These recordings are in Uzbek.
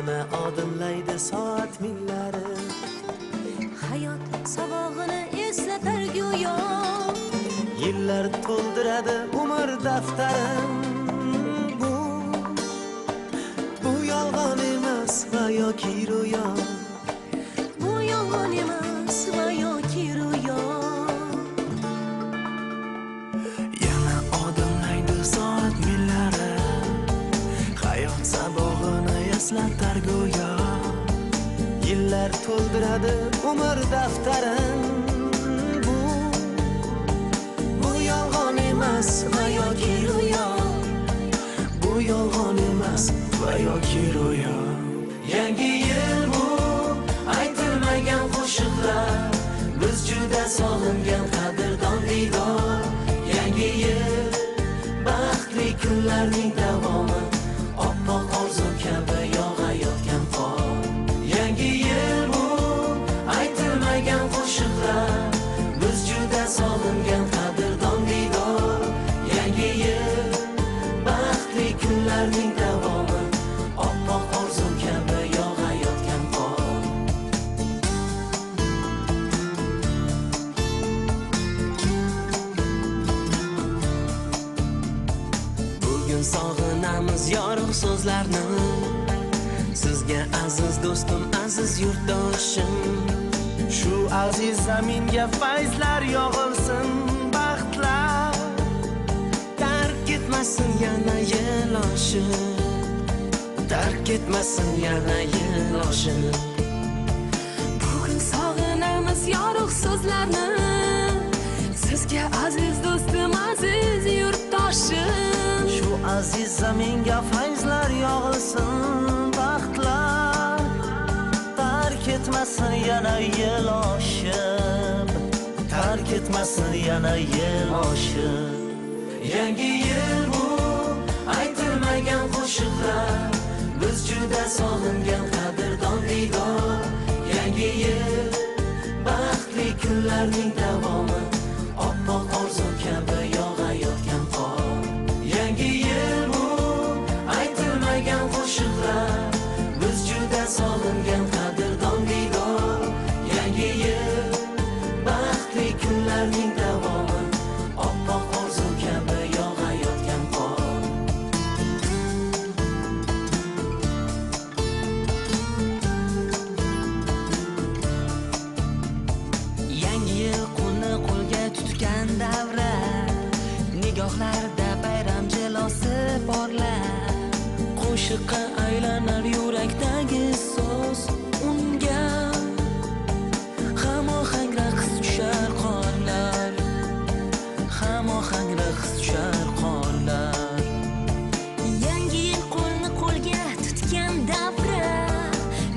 yana odimlaydi soat millari. Hayot sabog'ini eslatar go'yo. Yillar to'ldiradi umr daftarim. Bu yolg'on emas va yoki ro'yo. Bu yolg'on emas va yoki ro'yo. Yana odimlaydi soat millari. Hayot sabog'ini eslatar go'yo. Yillar to'ldiradi umr daftarim. Bu yolg'on emas va yoki ro'yo. Bu yolg'on emas va yoki ro'yo. Yangi yil bu aytilmagan qo'shiqlar. Biz juda sog'ingan qadrdon diydor. Yangi yil baxtli kunlarning davomi. Oppoq orzu kabi yog'ayotgan qor. Yangi yil bu aytilmagan qo'shiqlar. Biz juda sog'ingan qadrdon diydor. Yangi yil baxtli kunlarning davomi. Oppoq orzu kabi yog'ayotgan qor. Bugun sog'inamiz yorug' so'zlarni. Sizga aziz do'stim, aziz yurtdoshim. Shu aziz zaminga fayzlar yog'ilsin, baxtlar tark etmasin yana yil oshib. Tark etmasin yana yil oshib. Bugun sog'inamiz yorug' so'zlarni. Sizga aziz do'stim, aziz yurtdoshim. Shu aziz zaminga fayzlar yog'ilsin, baxtlar tark etmasin yana yil oshib. Tark etmasin yana yil oshib. Yangi yil bu aytilmagan qo'shiqlar. Biz juda sog'ingan qadrdon diydor. Yangi yil baxtli kunlarning davomi. Oppoq orzu kabi yog'ayotgan qor. Yangi yil bu aytilmagan qo'shiqlar. Biz juda sog'ingan qadrdon diydor. Yangi yil baxtli kunlarning davomi. Oppoq orzu kabi yog'ayotgan qor. Yangi yil qo'lni qo'lga tutgan davra. Nigohlarda bayram jilosi porlar. Qo'shiqqa aylanar yurakdagi so'z. Unga hamohang raqs tushar qorlar. Hamohang raqs tushar qorlar. Yangi yil qo'lni qo'lga tutgan davra.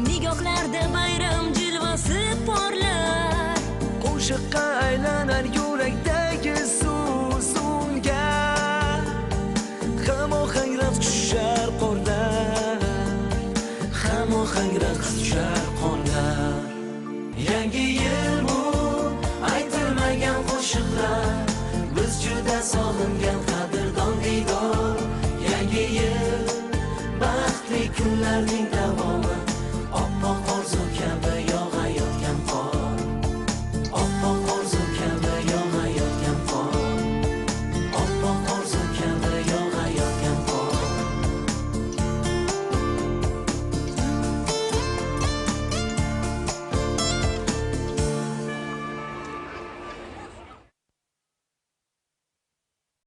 Nigohlarda bayram jilvasi porlar. Qo'shiqqa aylanar yurakdagi